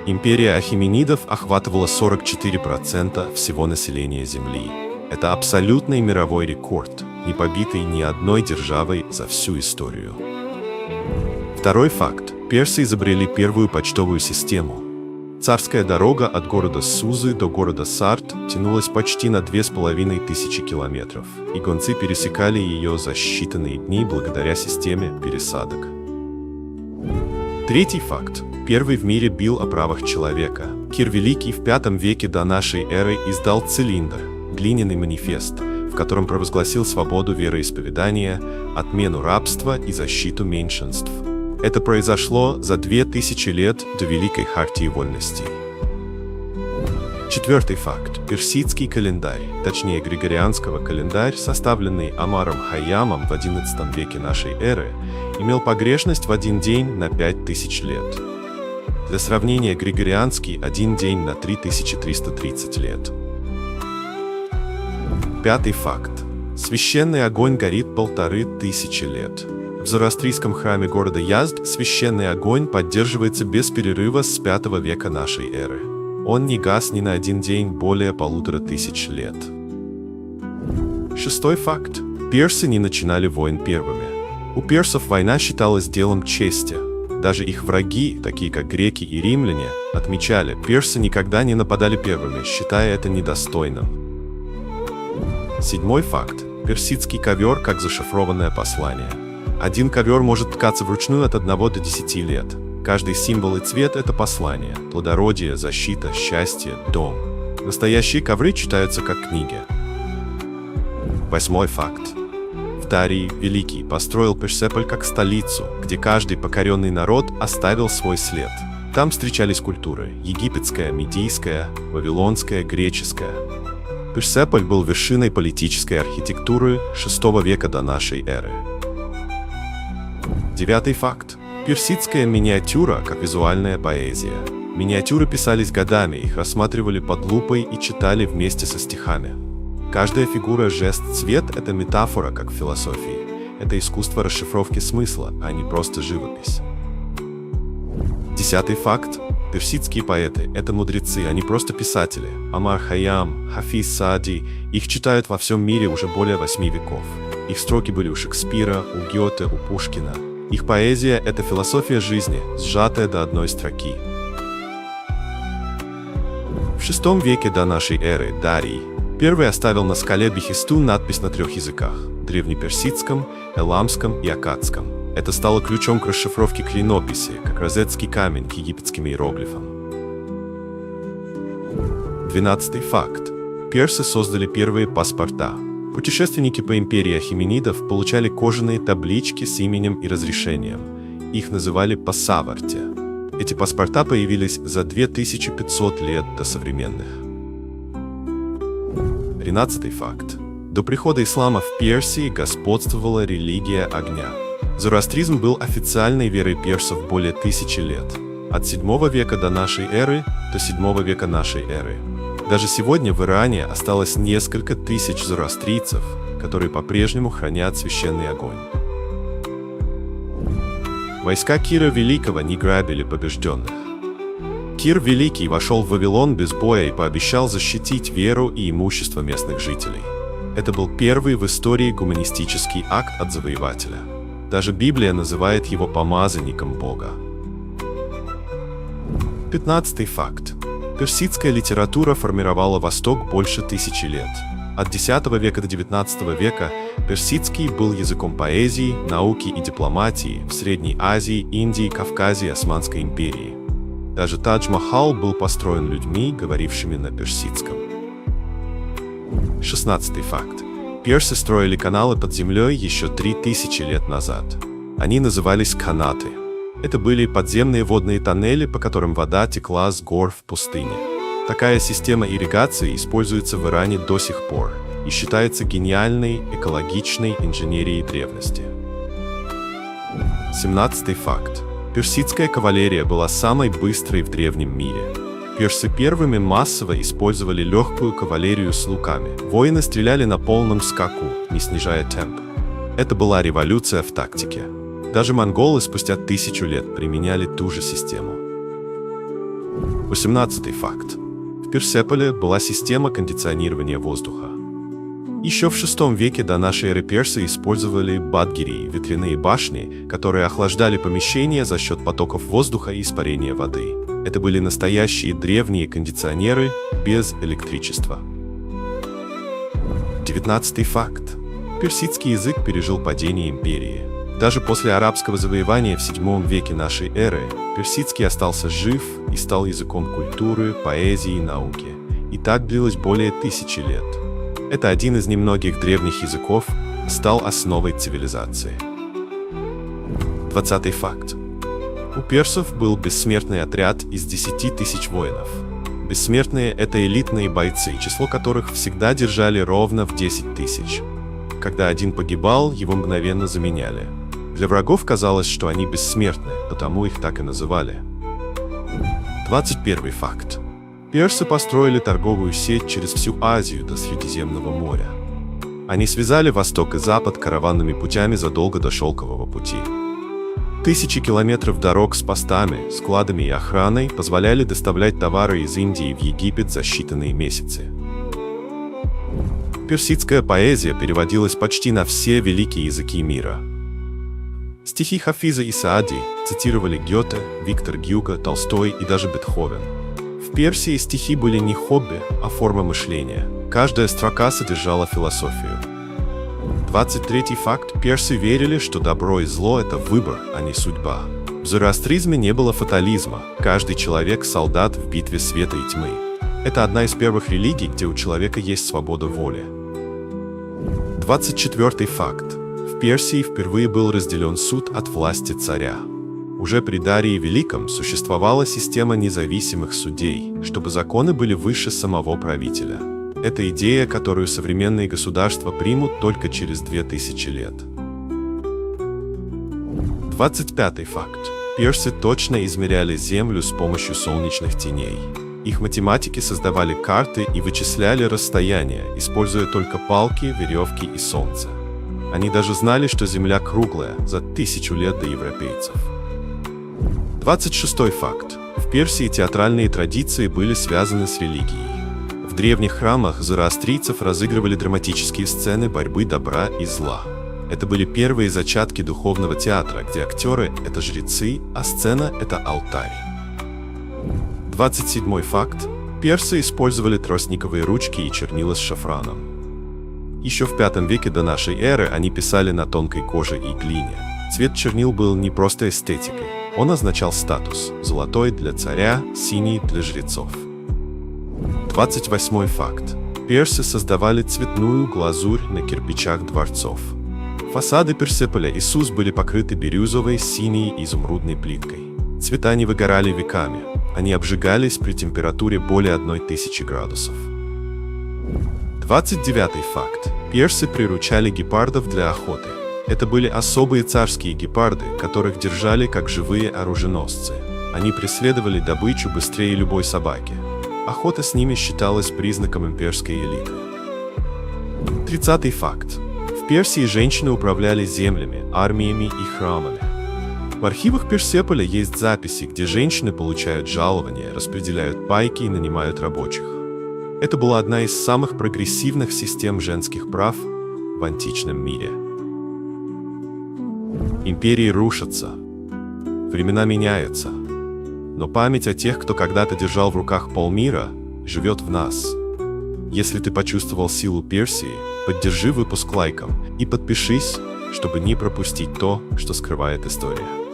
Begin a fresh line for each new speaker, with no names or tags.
Империя Ахеменидов охватывала 44% всего населения Земли. Это абсолютный мировой рекорд, не побитый ни одной державой за всю историю. Второй факт. Персы изобрели первую почтовую систему. Царская дорога от города Сузы до города Сарт тянулась почти на 2500 километров, и гонцы пересекали ее за считанные дни благодаря системе пересадок. Третий факт. Первый в мире бил о правах человека. Кир Великий в V веке до нашей эры издал цилиндр, глиняный манифест, в котором провозгласил свободу вероисповедания, отмену рабства и защиту меньшинств. Это произошло за 2000 лет до Великой Хартии Вольностей. Четвертый факт. Персидский календарь, точнее Григорианского календарь, составленный Омаром Хайямом в XI веке нашей эры, имел погрешность в один день на 5000 лет. Для сравнения, Григорианский один день на 3330 лет. Пятый факт. Священный огонь горит 1500 лет. В зороастрийском храме города Язд священный огонь поддерживается без перерыва с V века нашей эры. Он не гас ни на один день более 1500 лет. Шестой факт. Персы не начинали войн первыми. У персов война считалась делом чести. Даже их враги, такие как греки и римляне, отмечали, персы никогда не нападали первыми, считая это недостойным. Седьмой факт. Персидский ковер как зашифрованное послание. Один ковер может ткаться вручную от 1 до 10 лет. Каждый символ и цвет – это послание. Плодородие, защита, счастье, дом. Настоящие ковры читаются как книги. Восьмой факт. Дарий Великий построил Персеполь как столицу, где каждый покоренный народ оставил свой след. Там встречались культуры – египетская, медийская, вавилонская, греческая. Персеполь был вершиной политической архитектуры VI века до нашей эры. Девятый факт. Персидская миниатюра как визуальная поэзия. Миниатюры писались годами, их рассматривали под лупой и читали вместе со стихами. Каждая фигура, жест, цвет – это метафора, как в философии. Это искусство расшифровки смысла, а не просто живопись. Десятый факт. Персидские поэты – это мудрецы, а не просто писатели. Омар Хайям, Хафиз Саади – их читают во всем мире уже более 8 веков. Их строки были у Шекспира, у Гёте, у Пушкина. Их поэзия – это философия жизни, сжатая до одной строки. В VI веке до нашей эры Дарий первый оставил на скале Бехисту надпись на 3 языках – древнеперсидском, эламском и аккадском. Это стало ключом к расшифровке клинописи, как розетский камень к египетским иероглифам. 12-й факт. Персы создали первые паспорта. Путешественники по империи Ахеменидов получали кожаные таблички с именем и разрешением. Их называли пассаварти. Эти паспорта появились за 2500 лет до современных. 13-й факт. До прихода ислама в Персии господствовала религия огня. Зороастризм был официальной верой персов более 1000 лет. От VII века до нашей эры до VII века нашей эры. Даже сегодня в Иране осталось несколько тысяч зороастрийцев, которые по-прежнему хранят священный огонь. Войска Кира Великого не грабили побежденных. Кир Великий вошел в Вавилон без боя и пообещал защитить веру и имущество местных жителей. Это был первый в истории гуманистический акт от завоевателя. Даже Библия называет его помазанником Бога. 15-й факт. Персидская литература формировала Восток больше 1000 лет. От X века до XIX века персидский был языком поэзии, науки и дипломатии в Средней Азии, Индии, Кавказе и Османской империи. Даже Тадж-Махал был построен людьми, говорившими на персидском. 16-й факт. Персы строили каналы под землей еще 3000 лет назад. Они назывались канаты. Это были подземные водные тоннели, по которым вода текла с гор в пустыне. Такая система ирригации используется в Иране до сих пор и считается гениальной экологичной инженерией древности. 17-й факт. Персидская кавалерия была самой быстрой в древнем мире. Персы первыми массово использовали легкую кавалерию с луками. Воины стреляли на полном скаку, не снижая темп. Это была революция в тактике. Даже монголы спустя 1000 лет применяли ту же систему. 18 факт. В Персеполе была система кондиционирования воздуха. Еще в VI веке до нашей эры персы использовали бадгирии, ветряные башни, которые охлаждали помещения за счет потоков воздуха и испарения воды. Это были настоящие древние кондиционеры без электричества. 19 факт. Персидский язык пережил падение империи. Даже после арабского завоевания в VII веке нашей эры персидский остался жив и стал языком культуры, поэзии и науки. И так длилось более 1000 лет. Это один из немногих древних языков, стал основой цивилизации. 20 факт. У персов был бессмертный отряд из 10 тысяч воинов. Бессмертные – это элитные бойцы, число которых всегда держали ровно в 10 тысяч. Когда один погибал, его мгновенно заменяли. Для врагов казалось, что они бессмертны, потому их так и называли. 21 факт. Персы построили торговую сеть через всю Азию до Средиземного моря. Они связали Восток и Запад караванными путями задолго до Шелкового пути. Тысячи километров дорог с постами, складами и охраной позволяли доставлять товары из Индии в Египет за считанные месяцы. Персидская поэзия переводилась почти на все великие языки мира. Стихи Хафиза и Саади цитировали Гёте, Виктор Гюго, Толстой и даже Бетховен. В Персии стихи были не хобби, а форма мышления. Каждая строка содержала философию. 23 факт. Персы верили, что добро и зло – это выбор, а не судьба. В зороастризме не было фатализма. Каждый человек – солдат в битве света и тьмы. Это одна из первых религий, где у человека есть свобода воли. 24 факт. В Персии впервые был разделен суд от власти царя. Уже при Дарии Великом существовала система независимых судей, чтобы законы были выше самого правителя. Это идея, которую современные государства примут только через 2000 лет. 25 факт. Персы точно измеряли Землю с помощью солнечных теней. Их математики создавали карты и вычисляли расстояния, используя только палки, веревки и солнце. Они даже знали, что Земля круглая за 1000 лет до европейцев. 26 факт. В Персии театральные традиции были связаны с религией. В древних храмах зороастрийцев разыгрывали драматические сцены борьбы добра и зла. Это были первые зачатки духовного театра, где актеры – это жрецы, а сцена – это алтарь. 27 факт. Персы использовали тростниковые ручки и чернила с шафраном. Еще в V веке до нашей эры они писали на тонкой коже и глине. Цвет чернил был не просто эстетикой. Он означал статус – золотой для царя, синий для жрецов. 28 факт. Персы создавали цветную глазурь на кирпичах дворцов. Фасады Персеполя и Сус были покрыты бирюзовой, синей и изумрудной плиткой. Цвета не выгорали веками. Они обжигались при температуре более 1000 градусов. 29 факт. Персы приручали гепардов для охоты. Это были особые царские гепарды, которых держали как живые оруженосцы. Они преследовали добычу быстрее любой собаки. Охота с ними считалась признаком имперской элиты. 30 факт. В Персии женщины управляли землями, армиями и храмами. В архивах Персеполя есть записи, где женщины получают жалования, распределяют пайки и нанимают рабочих. Это была одна из самых прогрессивных систем женских прав в античном мире. Империи рушатся, времена меняются, но память о тех, кто когда-то держал в руках полмира, живет в нас. Если ты почувствовал силу Персии, поддержи выпуск лайком и подпишись, чтобы не пропустить то, что скрывает история.